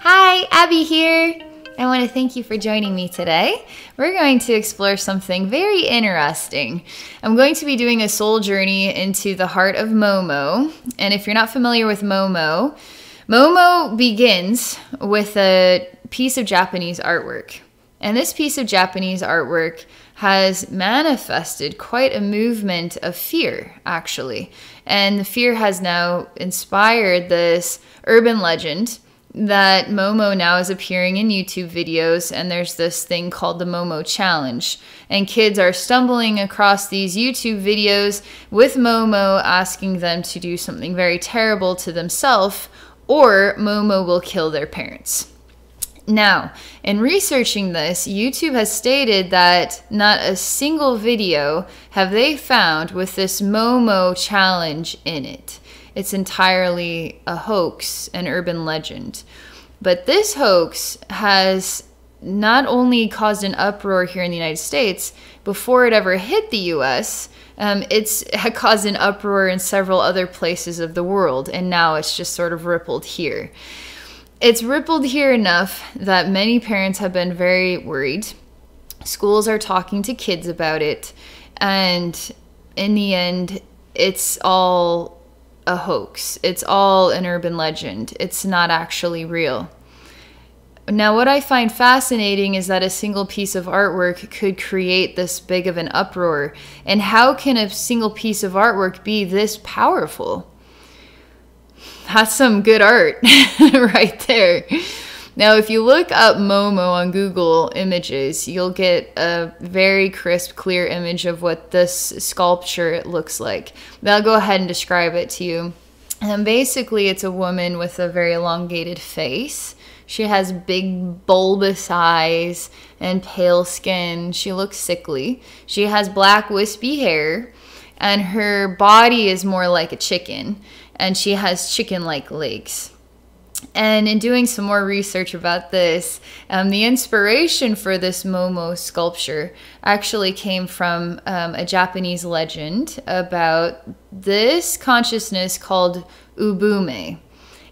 Hi, Abby here. I want to thank you for joining me today. We're going to explore something very interesting. I'm going to be doing a soul journey into the heart of Momo. And if you're not familiar with Momo, Momo begins with a piece of Japanese artwork. And this piece of Japanese artwork has manifested quite a movement of fear, actually. And the fear has now inspired this urban legend that Momo now is appearing in YouTube videos, and there's this thing called the Momo Challenge. And kids are stumbling across these YouTube videos with Momo asking them to do something very terrible to themselves, or Momo will kill their parents. Now, in researching this, YouTube has stated that not a single video have they found with this Momo challenge in it. It's entirely a hoax, an urban legend. But this hoax has not only caused an uproar here in the United States, before it ever hit the US, it's caused an uproar in several other places of the world, and now it's just sort of rippled here. It's rippled here enough that many parents have been very worried. Schools are talking to kids about it, and in the end, it's all a hoax. It's all an urban legend. It's not actually real. Now, what I find fascinating is that a single piece of artwork could create this big of an uproar. And how can a single piece of artwork be this powerful? That's some good art right there. Now, if you look up Momo on Google Images, you'll get a very crisp, clear image of what this sculpture looks like. I'll go ahead and describe it to you. And basically, it's a woman with a very elongated face. She has big, bulbous eyes and pale skin. She looks sickly. She has black, wispy hair, and her body is more like a chicken, and she has chicken-like legs. And in doing some more research about this, the inspiration for this Momo sculpture actually came from a Japanese legend about this consciousness called Ubume.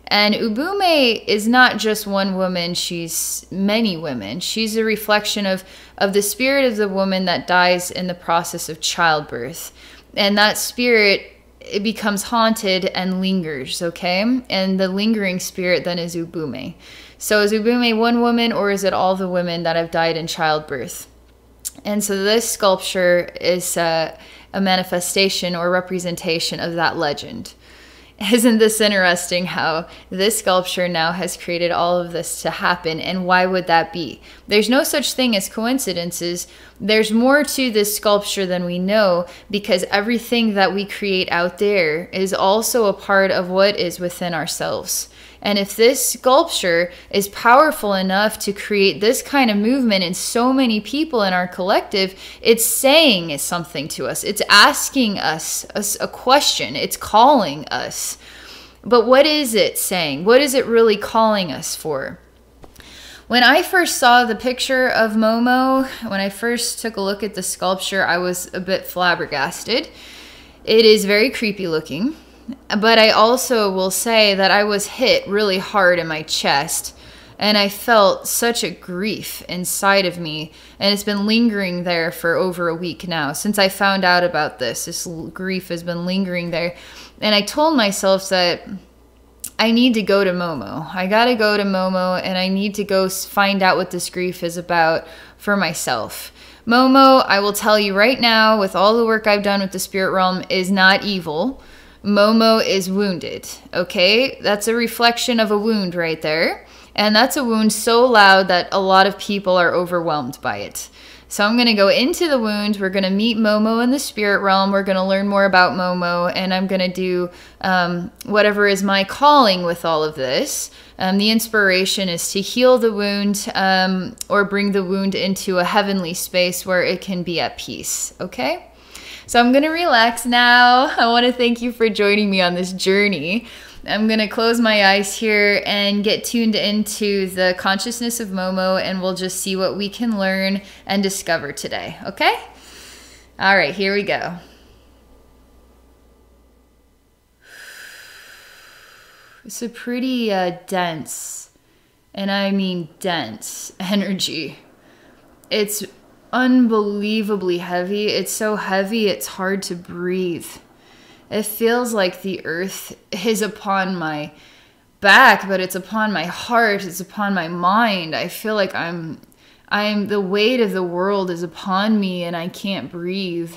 And Ubume is not just one woman, she's many women. She's a reflection of the spirit of the woman that dies in the process of childbirth. And that spirit, it becomes haunted and lingers, okay? And the lingering spirit then is Ubume. So is Ubume one woman, or is it all the women that have died in childbirth? And so this sculpture is a manifestation or representation of that legend. Isn't this interesting how this sculpture now has created all of this to happen, and why would that be? There's no such thing as coincidences. There's more to this sculpture than we know, because everything that we create out there is also a part of what is within ourselves. And if this sculpture is powerful enough to create this kind of movement in so many people in our collective, it's saying something to us. It's asking us a question. It's calling us. But what is it saying? What is it really calling us for? When I first saw the picture of Momo, when I first took a look at the sculpture, I was a bit flabbergasted. It is very creepy looking. But I also will say that I was hit really hard in my chest, and I felt such a grief inside of me, and it's been lingering there for over a week now. Since I found out about this, this grief has been lingering there, and I told myself that I need to go to Momo. I gotta go to Momo, and I need to go find out what this grief is about for myself. Momo, I will tell you right now, with all the work I've done with the spirit realm, is not evil. Momo is wounded, okay? That's a reflection of a wound right there. And that's a wound so loud that a lot of people are overwhelmed by it. So I'm going to go into the wound. We're going to meet Momo in the spirit realm. We're going to learn more about Momo. And I'm going to do whatever is my calling with all of this. The inspiration is to heal the wound or bring the wound into a heavenly space where it can be at peace, okay? So I'm going to relax now. I want to thank you for joining me on this journey. I'm going to close my eyes here and get tuned into the consciousness of Momo, and we'll just see what we can learn and discover today, okay? All right, here we go. It's a pretty dense, and I mean dense energy. It's unbelievably heavy. It's so heavy, it's hard to breathe. It feels like the earth is upon my back, but it's upon my heart. It's upon my mind. I feel like the weight of the world is upon me and I can't breathe.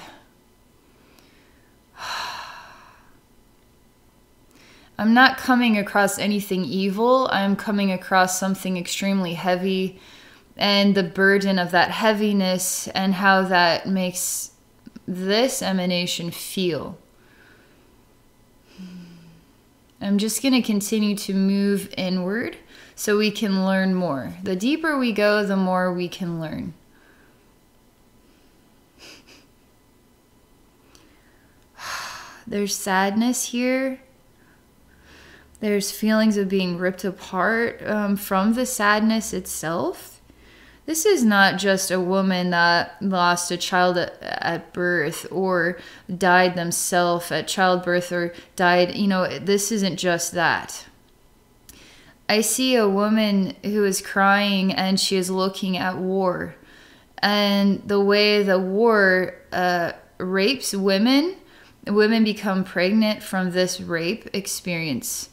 I'm not coming across anything evil. I'm coming across something extremely heavy, and the burden of that heaviness and how that makes this emanation feel. I'm just going to continue to move inward so we can learn more. The deeper we go, the more we can learn. There's sadness here. There's feelings of being ripped apart from the sadness itself. This is not just a woman that lost a child at birth or died themselves at childbirth or died, this isn't just that. I see a woman who is crying and she is looking at war. And the way the war rapes women, women become pregnant from this rape experience.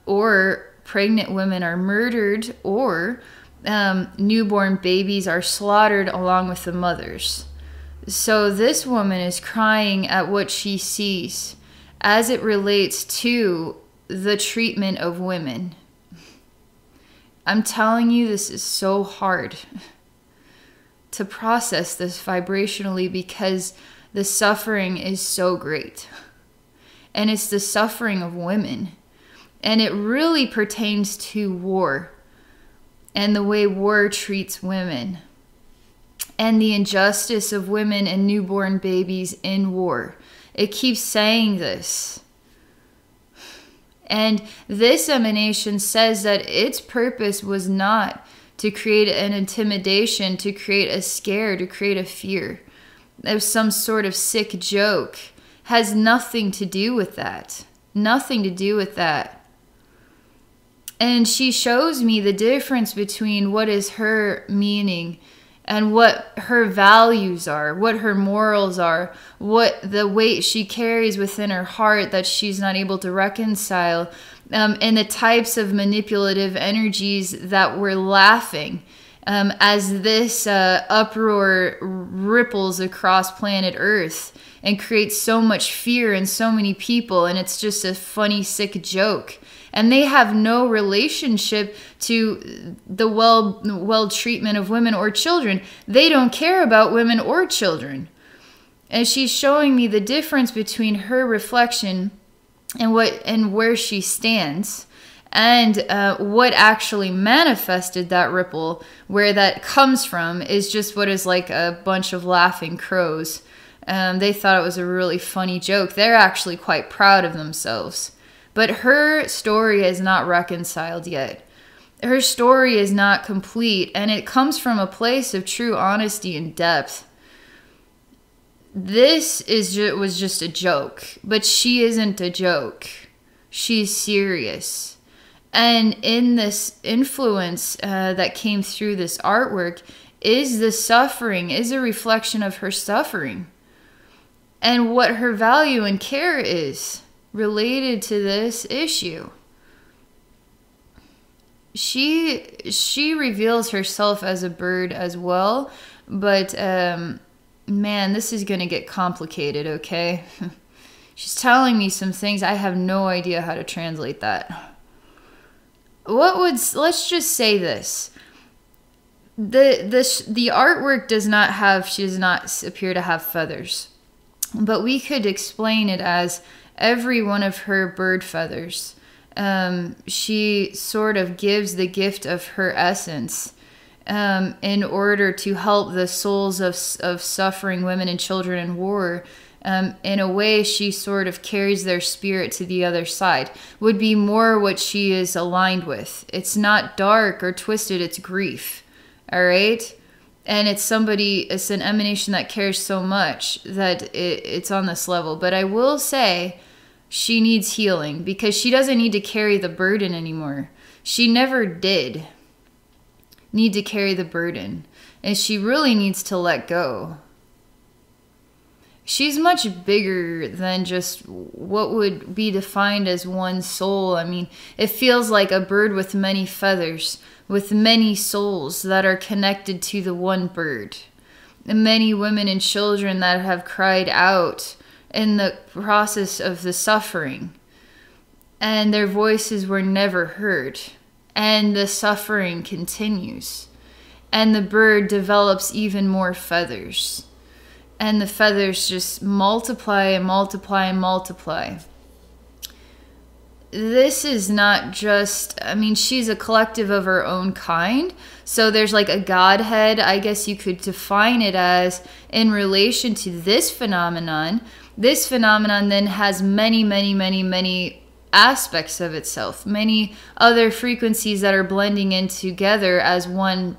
Or pregnant women are murdered, or newborn babies are slaughtered along with the mothers. So this woman is crying at what she sees as it relates to the treatment of women. I'm telling you, this is so hard to process this vibrationally because the suffering is so great. And it's the suffering of women. And it really pertains to war and the way war treats women and the injustice of women and newborn babies in war. It keeps saying this. And this emanation says that its purpose was not to create an intimidation, to create a scare, to create a fear of some sort of sick joke. Has nothing to do with that. Nothing to do with that. And she shows me the difference between what is her meaning and what her values are, what her morals are, what the weight she carries within her heart that she's not able to reconcile, and the types of manipulative energies that we're laughing as this uproar ripples across planet Earth and creates so much fear in so many people, and it's just a funny, sick joke. And they have no relationship to the well treatment of women or children. They don't care about women or children. And she's showing me the difference between her reflection and where she stands, and what actually manifested that ripple, where that comes from, is just what is like a bunch of laughing crows. They thought it was a really funny joke. They're actually quite proud of themselves. But her story is not reconciled yet. Her story is not complete, and it comes from a place of true honesty and depth. This was just a joke, but she isn't a joke. She's serious. And in this influence that came through this artwork is the suffering, is a reflection of her suffering. And what her value and care is related to this issue. She reveals herself as a bird as well, but man, this is going to get complicated, okay? She's telling me some things. I have no idea how to translate that. Let's just say this. The artwork does not appear to have feathers. But we could explain it as every one of her bird feathers. She sort of gives the gift of her essence in order to help the souls of suffering women and children in war. In a way, she sort of carries their spirit to the other side. Would be more what she is aligned with. It's not dark or twisted, it's grief. All right? And it's an emanation that cares so much that it's on this level. But I will say, She needs healing because she doesn't need to carry the burden anymore. She never did need to carry the burden, and she really needs to let go. She's much bigger than just what would be defined as one soul. I mean, it feels like a bird with many feathers, with many souls that are connected to the one bird. And many women and children that have cried out in the process of the suffering, and their voices were never heard, and the suffering continues, and the bird develops even more feathers, and the feathers just multiply and multiply and multiply. This is not just, I mean, she's a collective of her own kind. So there's like a godhead, I guess you could define it as, in relation to this phenomenon. This phenomenon then has many, many, many, many aspects of itself, many other frequencies that are blending in together as one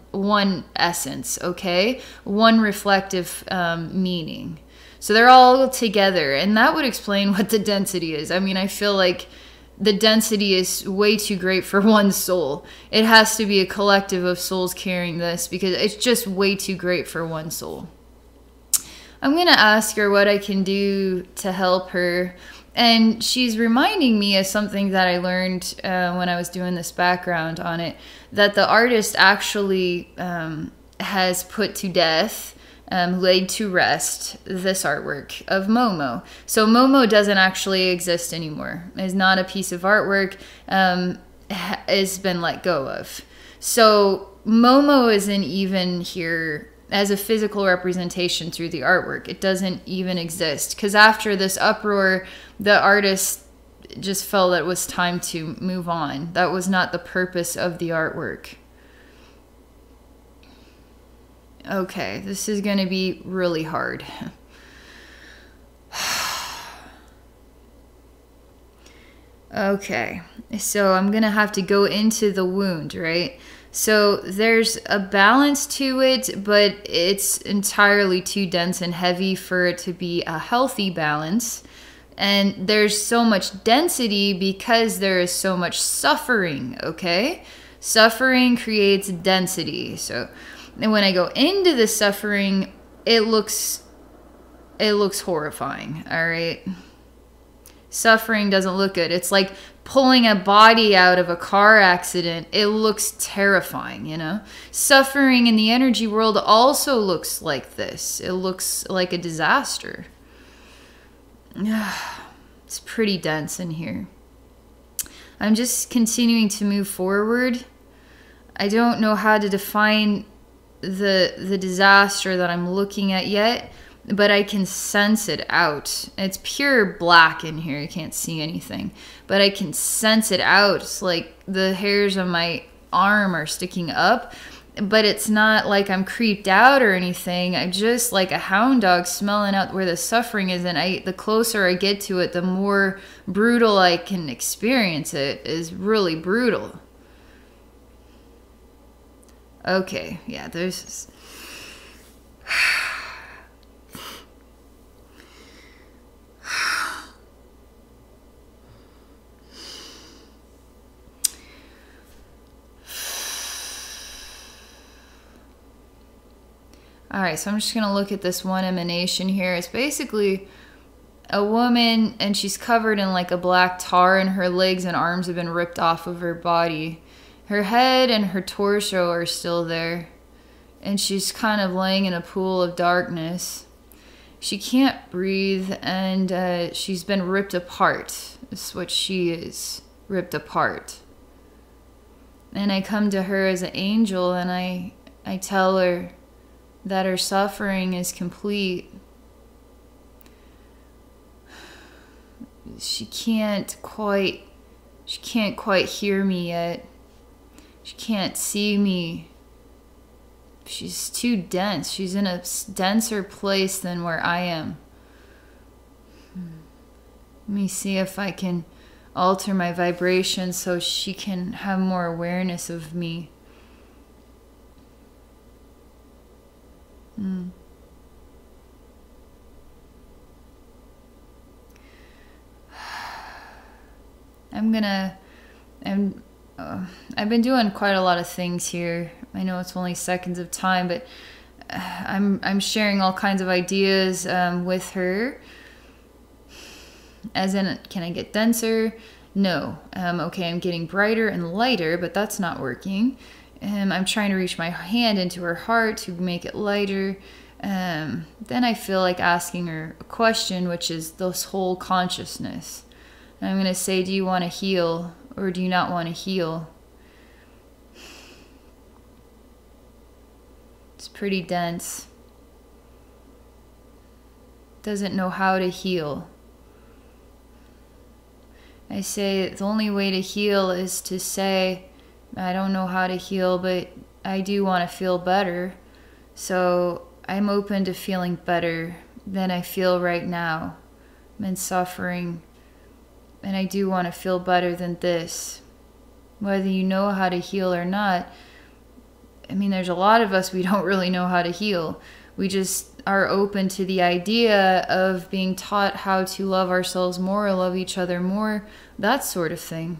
essence, okay? One reflective meaning. So they're all together, and that would explain what the density is. I mean, I feel like the density is way too great for one soul. It has to be a collective of souls carrying this because it's just way too great for one soul. I'm going to ask her what I can do to help her. And she's reminding me of something that I learned when I was doing this background on it, that the artist actually has put to death, laid to rest, this artwork of Momo. So Momo doesn't actually exist anymore. It's not a piece of artwork. It's been let go of. So Momo isn't even here as a physical representation through the artwork. It doesn't even exist. Because after this uproar, the artist just felt that it was time to move on. That was not the purpose of the artwork. Okay, this is going to be really hard. Okay, so I'm going to have to go into the wound, right? So there's a balance to it, but it's entirely too dense and heavy for it to be a healthy balance. And there's so much density because there is so much suffering, okay? Suffering creates density. So and when I go into the suffering, it looks horrifying, all right? Suffering doesn't look good. It's like pulling a body out of a car accident. It looks terrifying, you know? Suffering in the energy world also looks like this. It looks like a disaster. It's pretty dense in here. I'm just continuing to move forward. I don't know how to define the disaster that I'm looking at yet, but I can sense it out. It's pure black in here. You can't see anything, but I can sense it out. It's like the hairs on my arm are sticking up, but it's not like I'm creeped out or anything. I'm just like a hound dog smelling out where the suffering is, and the closer I get to it, the more brutal I can experience it. Is really brutal. Okay, yeah, there's... Alright, so I'm just going to look at this one emanation here. It's basically a woman, and she's covered in like a black tar, and her legs and arms have been ripped off of her body. Her head and her torso are still there, and she's kind of laying in a pool of darkness. She can't breathe, and she's been ripped apart. That's what she is, ripped apart. And I come to her as an angel, and I tell her that her suffering is complete. She can't quite hear me yet. She can't see me. She's too dense. She's in a denser place than where I am. Let me see if I can alter my vibration so she can have more awareness of me. I've been doing quite a lot of things here. I know it's only seconds of time, but I'm sharing all kinds of ideas with her. As in, can I get denser? No. Okay, I'm getting brighter and lighter, but that's not working. I'm trying to reach my hand into her heart to make it lighter. Then I feel like asking her a question, which is this whole consciousness. And I'm going to say, do you want to heal or do you not want to heal? It's pretty dense. Doesn't know how to heal. I say the only way to heal is to say, I don't know how to heal, but I do want to feel better. So I'm open to feeling better than I feel right now. I'm in suffering, and I do want to feel better than this. Whether you know how to heal or not, I mean, there's a lot of us, we don't really know how to heal. We just are open to the idea of being taught how to love ourselves more, love each other more, that sort of thing.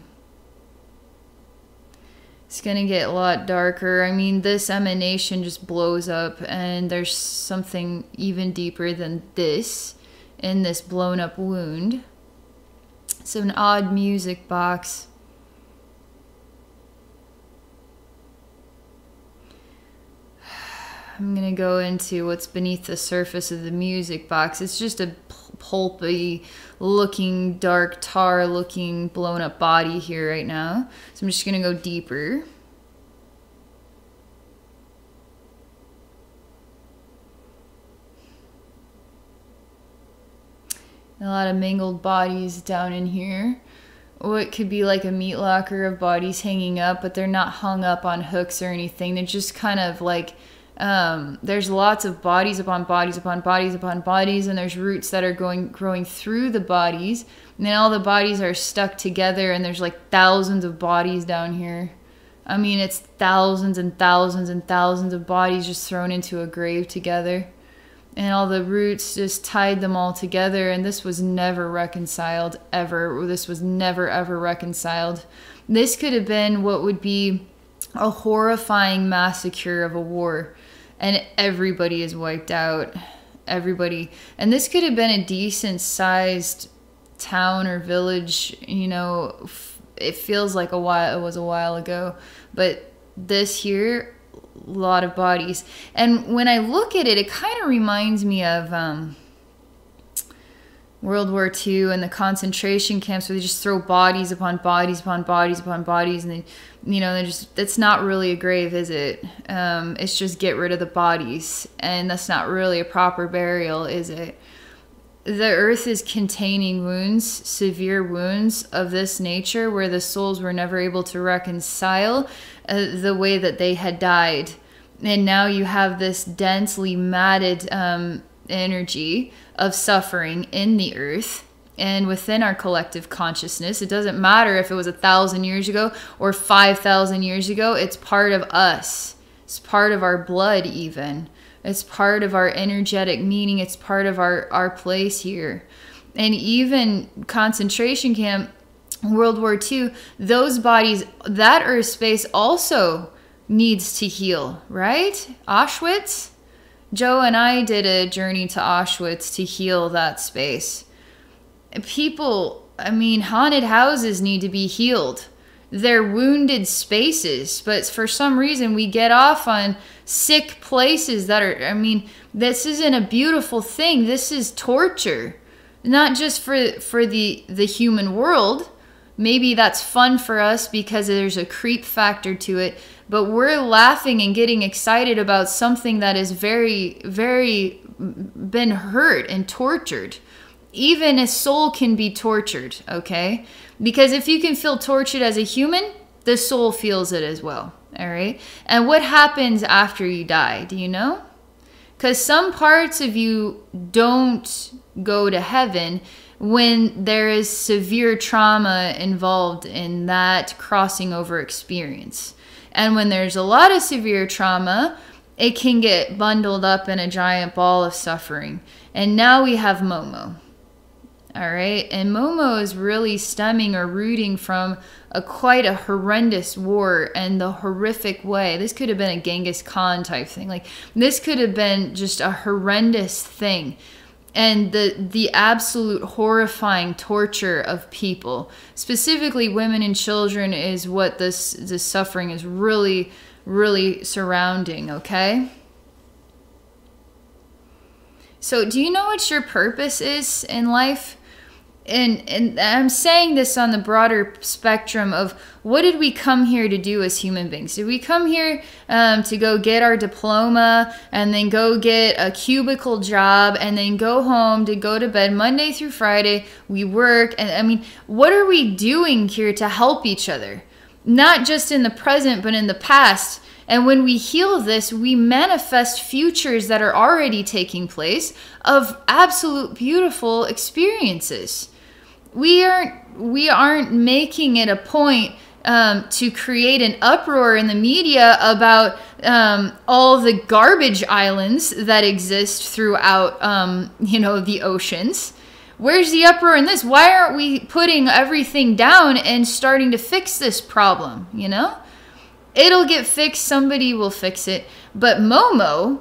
It's going to get a lot darker. I mean, this emanation just blows up, and there's something even deeper than this in this blown up wound. It's an odd music box. I'm going to go into what's beneath the surface of the music box. It's just a pulpy looking, dark tar looking, blown up body here right now. So I'm just going to go deeper. A lot of mangled bodies down in here. What could be like a meat locker of bodies hanging up, but they're not hung up on hooks or anything. They're just kind of like... there's lots of bodies upon bodies upon bodies upon bodies, and there's roots that are growing through the bodies, and then all the bodies are stuck together, and there's like thousands of bodies down here. I mean, it's thousands and thousands and thousands of bodies just thrown into a grave together, and all the roots just tied them all together, and this was never reconciled ever. This was never ever reconciled. This could have been what would be a horrifying massacre of a war, and everybody is wiped out. Everybody. And this could have been a decent sized town or village, you know. It feels like it was a while ago, but this here, a lot of bodies. And when I look at it, it kind of reminds me of World War II and the concentration camps, where they just throw bodies upon bodies upon bodies upon bodies, and they, you know, they just, that's not really a grave, is it? It's just get rid of the bodies, and that's not really a proper burial, is it? The earth is containing wounds, severe wounds of this nature, where the souls were never able to reconcile the way that they had died. And now you have this densely matted energy of suffering in the earth and within our collective consciousness. It doesn't matter if it was 1,000 years ago or 5,000 years ago. It's part of us. It's part of our blood even. It's part of our energetic meaning. It's part of our place here. And even concentration camp, World War II, those bodies, that earth space also needs to heal, right? Auschwitz? Joe and I did a journey to Auschwitz to heal that space. People, I mean, haunted houses need to be healed. They're wounded spaces, but for some reason we get off on sick places that are, I mean, this isn't a beautiful thing. This is torture. Not just for the human world. Maybe that's fun for us because there's a creep factor to it, but we're laughing and getting excited about something that is very, very been hurt and tortured. Even a soul can be tortured, okay? Because if you can feel tortured as a human, the soul feels it as well, all right? And what happens after you die, do you know? Because some parts of you don't go to heaven when there is severe trauma involved in that crossing over experience. And when there's a lot of severe trauma, it can get bundled up in a giant ball of suffering. And now we have Momo. All all right? And Momo is really stemming or rooting from quite a horrendous war and the horrific way. This could have been a Genghis Khan type thing. Like, this could have been just a horrendous thing. And the absolute horrifying torture of people, specifically women and children, is what this suffering is really, really surrounding, okay? So do you know what your purpose is in life? And I'm saying this on the broader spectrum of, what did we come here to do as human beings? Did we come here to go get our diploma and then go get a cubicle job and then go home to go to bed Monday through Friday? We work. And I mean, what are we doing here to help each other? Not just in the present, but in the past. And when we heal this, we manifest futures that are already taking place of absolute beautiful experiences. We aren't making it a point to create an uproar in the media about all the garbage islands that exist throughout, the oceans. Where's the uproar in this? Why aren't we putting everything down and starting to fix this problem, you know? It'll get fixed. Somebody will fix it. But Momo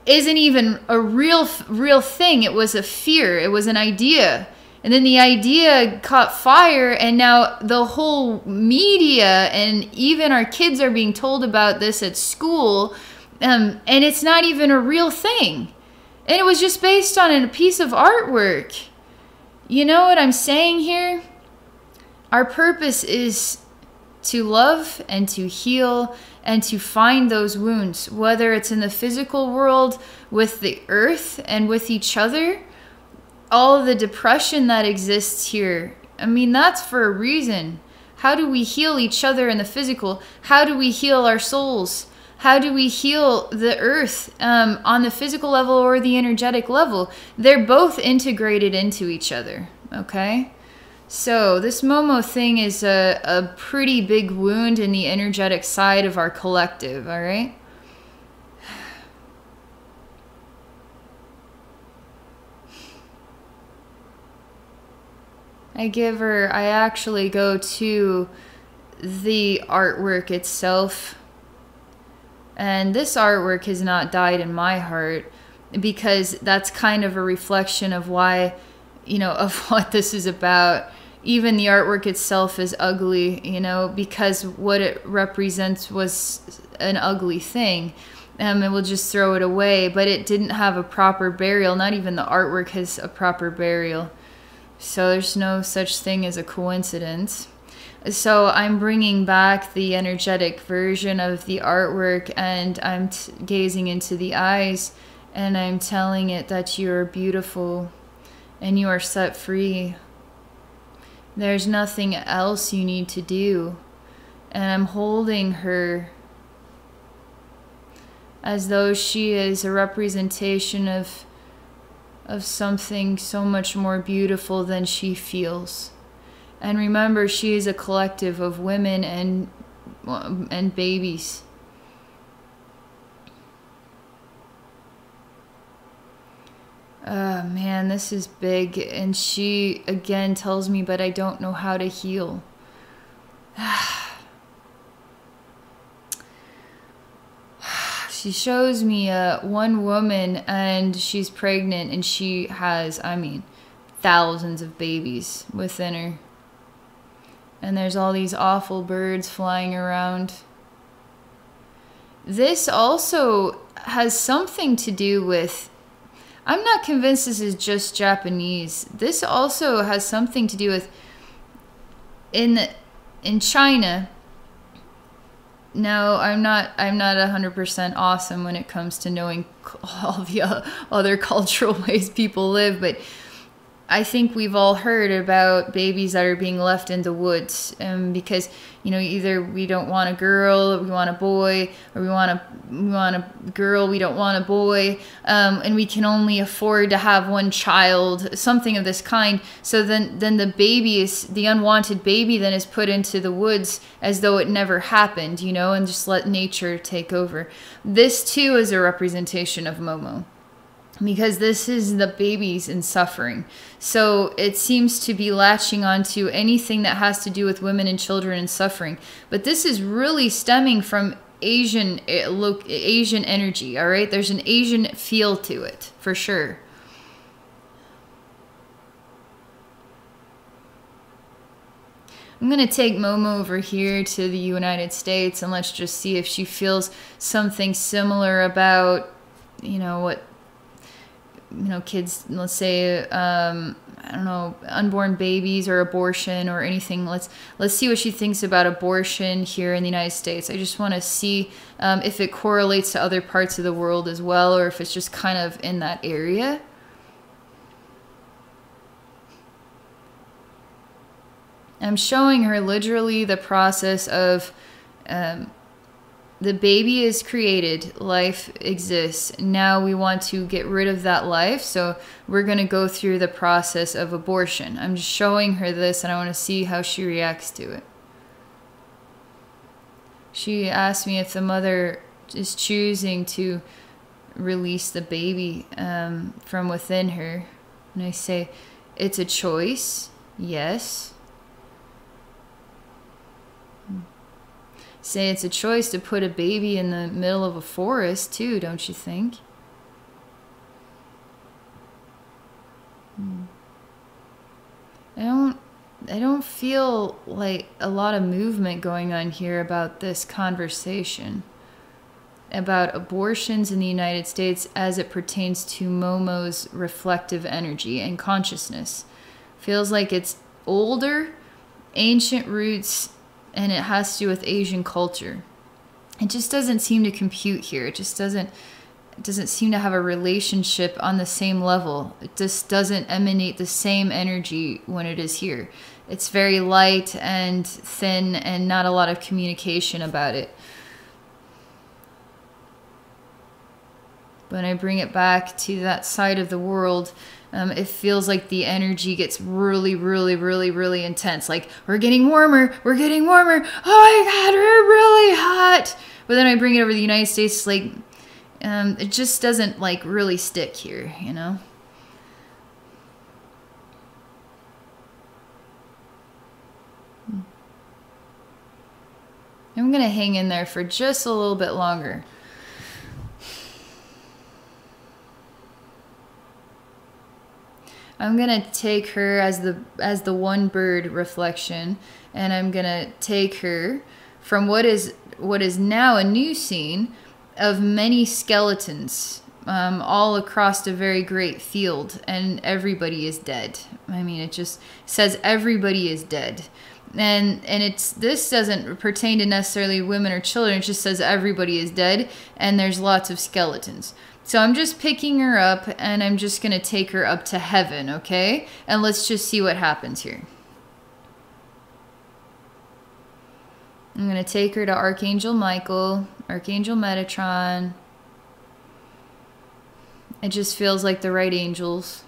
isn't even a real thing. It was a fear. It was an idea. And then the idea caught fire, and now the whole media and even our kids are being told about this at school, and it's not even a real thing. And it was just based on a piece of artwork. You know what I'm saying here? Our purpose is to love and to heal and to find those wounds, whether it's in the physical world with the earth and with each other. All the depression that exists here, I mean, that's for a reason. How do we heal each other in the physical? How do we heal our souls? How do we heal the earth on the physical level or the energetic level? They're both integrated into each other, okay? So this Momo thing is a pretty big wound in the energetic side of our collective, all right? I actually go to the artwork itself. And this artwork has not died in my heart, because that's kind of a reflection of why, of what this is about. Even the artwork itself is ugly, because what it represents was an ugly thing. And we'll just throw it away. But it didn't have a proper burial. Not even the artwork has a proper burial. So there's no such thing as a coincidence. So I'm bringing back the energetic version of the artwork, and I'm gazing into the eyes, and I'm telling it that you are beautiful and you are set free. There's nothing else you need to do. And I'm holding her as though she is a representation of something so much more beautiful than she feels. And remember, she is a collective of women and babies. Oh man, this is big. And she again tells me, but I don't know how to heal. She shows me one woman, and she's pregnant, and she has, thousands of babies within her. And there's all these awful birds flying around. This also has something to do with, I'm not convinced this is just Japanese. This also has something to do with, in China. No, I'm not 100% awesome when it comes to knowing all the other cultural ways people live, but I think we've all heard about babies that are being left in the woods, because either we don't want a girl, or we want a boy, or we want a girl, we don't want a boy, and we can only afford to have one child, something of this kind. So then the unwanted baby then is put into the woods as though it never happened, and just let nature take over. This too is a representation of Momo. because this is the babies in suffering. So it seems to be latching onto anything that has to do with women and children in suffering. But this is really stemming from Asian energy, all right? There's an Asian feel to it, for sure. I'm going to take Momo over here to the United States, and let's just see if she feels something similar about, you know, what, you know, kids, let's say, I don't know, unborn babies or abortion or anything. Let's see what she thinks about abortion here in the United States. I just want to see if it correlates to other parts of the world as well, or if it's just kind of in that area. I'm showing her literally the process of the baby is created, life exists. Now we want to get rid of that life, so we're going to go through the process of abortion. I'm just showing her this, and I want to see how she reacts to it. She asked me if the mother is choosing to release the baby from within her. And I say, it's a choice, yes. Say it's a choice to put a baby in the middle of a forest too, don't you think? I don't feel like a lot of movement going on here about this conversation about abortions in the United States as it pertains to Momo's reflective energy and consciousness. Feels like it's older, ancient roots, and it has to do with Asian culture. It just doesn't seem to compute here. It just doesn't seem to have a relationship on the same level. It just doesn't emanate the same energy when it is here. It's very light and thin and not a lot of communication about it. When I bring it back to that side of the world, it feels like the energy gets really, really, really, really intense. Like, we're getting warmer, we're getting warmer. Oh my God, we're really hot. But then I bring it over to the United States, like, it just doesn't like really stick here, you know? I'm gonna hang in there for just a little bit longer. I'm gonna take her as the one bird reflection, and I'm gonna take her from what is now a new scene of many skeletons all across a very great field, and everybody is dead. I mean, it just says everybody is dead. And this doesn't pertain to necessarily women or children. It just says everybody is dead, and there's lots of skeletons. So I'm just picking her up, and I'm just going to take her up to heaven, okay? And let's just see what happens here. I'm going to take her to Archangel Michael, Archangel Metatron. It just feels like the right angels.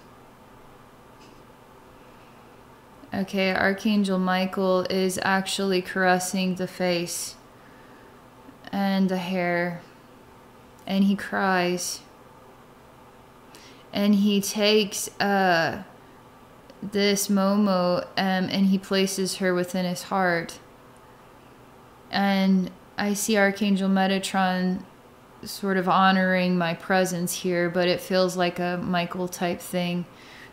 Okay, Archangel Michael is actually caressing the face and the hair, and he cries. And he takes this Momo and he places her within his heart. And I see Archangel Metatron sort of honoring my presence here, but it feels like a Michael type thing.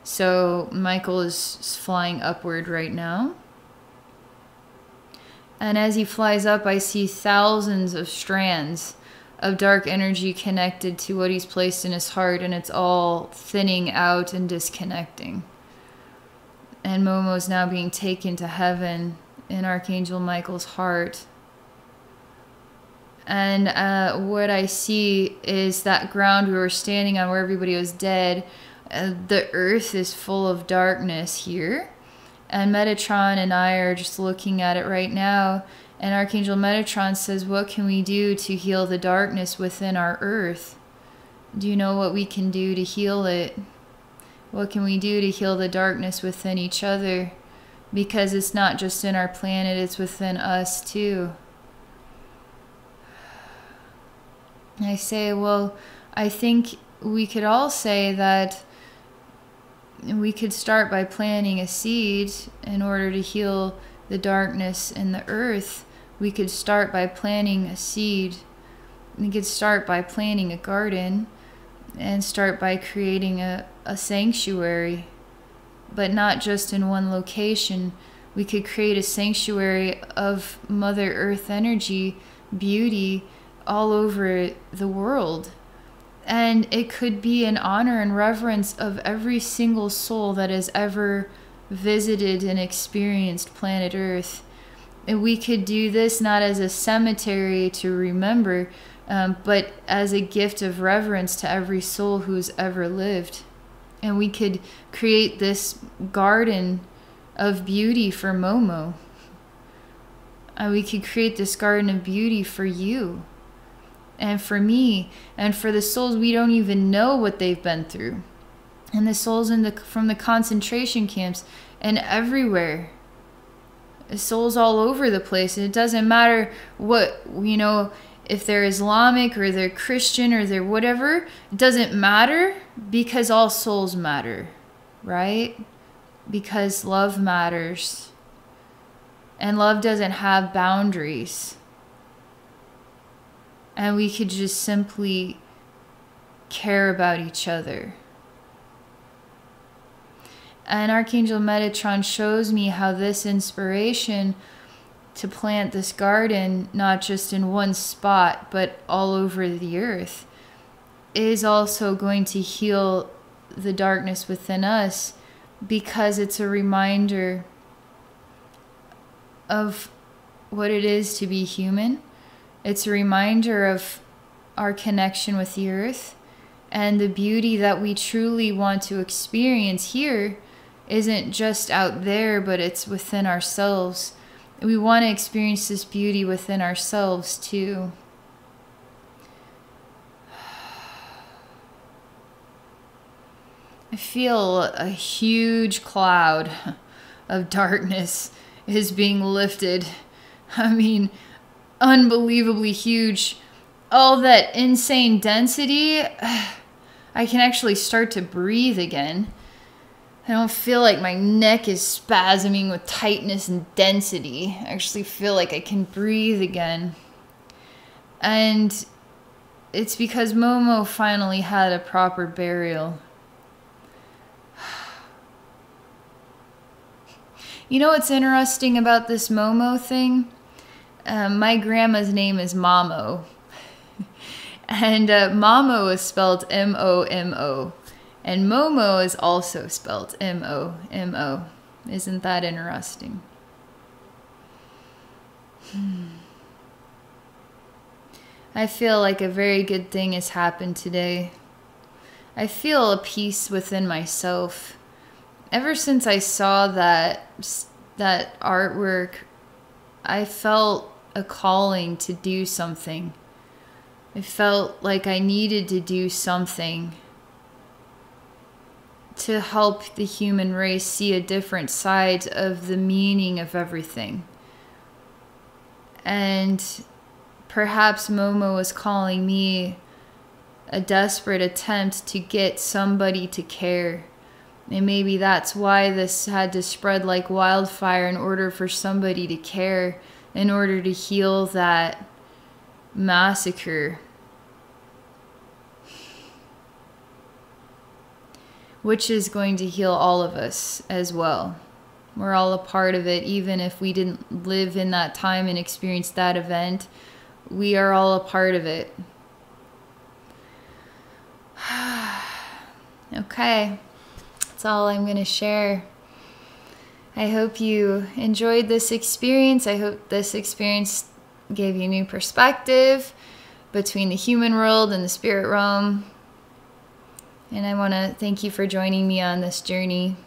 So Michael is flying upward right now. And as he flies up, I see thousands of strands of dark energy connected to what he's placed in his heart, and it's all thinning out and disconnecting. And Momo's now being taken to heaven in Archangel Michael's heart. And what I see is that ground we were standing on where everybody was dead. The earth is full of darkness here. And Metatron and I are just looking at it right now. And Archangel Metatron says, what can we do to heal the darkness within our earth? Do you know what we can do to heal it? What can we do to heal the darkness within each other? Because it's not just in our planet, it's within us too. I say, well, I think we could all say that we could start by planting a seed in order to heal the darkness in the earth. We could start by planting a seed. We could start by planting a garden and start by creating a sanctuary, but not just in one location. We could create a sanctuary of Mother Earth energy, beauty, all over the world. And it could be in honor and reverence of every single soul that has ever visited and experienced planet Earth. And we could do this not as a cemetery to remember, but as a gift of reverence to every soul who's ever lived. And we could create this garden of beauty for Momo. And we could create this garden of beauty for you and for me and for the souls we don't even know what they've been through. And the souls from the concentration camps and everywhere. Souls all over the place. And it doesn't matter what, if they're Islamic or they're Christian or they're whatever. It doesn't matter, because all souls matter, right? Because love matters. And love doesn't have boundaries. And we could just simply care about each other. And Archangel Metatron shows me how this inspiration to plant this garden, not just in one spot, but all over the earth, is also going to heal the darkness within us, because it's a reminder of what it is to be human. It's a reminder of our connection with the earth, and the beauty that we truly want to experience here isn't just out there, but it's within ourselves. We want to experience this beauty within ourselves too. I feel a huge cloud of darkness is being lifted. I mean, unbelievably huge. All that insane density, I can actually start to breathe again. I don't feel like my neck is spasming with tightness and density. I actually feel like I can breathe again. And it's because Momo finally had a proper burial. You know what's interesting about this Momo thing? My grandma's name is Momo. And Momo is spelled M-O-M-O. And Momo is also spelled M-O-M-O. Isn't that interesting? I feel like a very good thing has happened today. I feel a peace within myself. Ever since I saw that artwork, I felt a calling to do something. I felt like I needed to do something to help the human race see a different side of the meaning of everything. And perhaps Momo was calling me a desperate attempt to get somebody to care. And maybe that's why this had to spread like wildfire, in order for somebody to care, in order to heal that massacre. Which is going to heal all of us as well. We're all a part of it, even if we didn't live in that time and experience that event. We are all a part of it. Okay, that's all I'm going to share. I hope you enjoyed this experience. I hope this experience gave you new perspective between the human world and the spirit realm. And I want to thank you for joining me on this journey.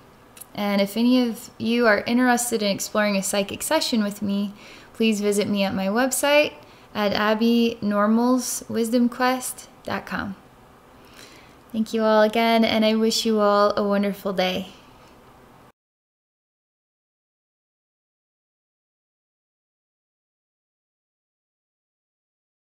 And if any of you are interested in exploring a psychic session with me, please visit me at my website at abbeynormalswisdomquest.com. Thank you all again, and I wish you all a wonderful day.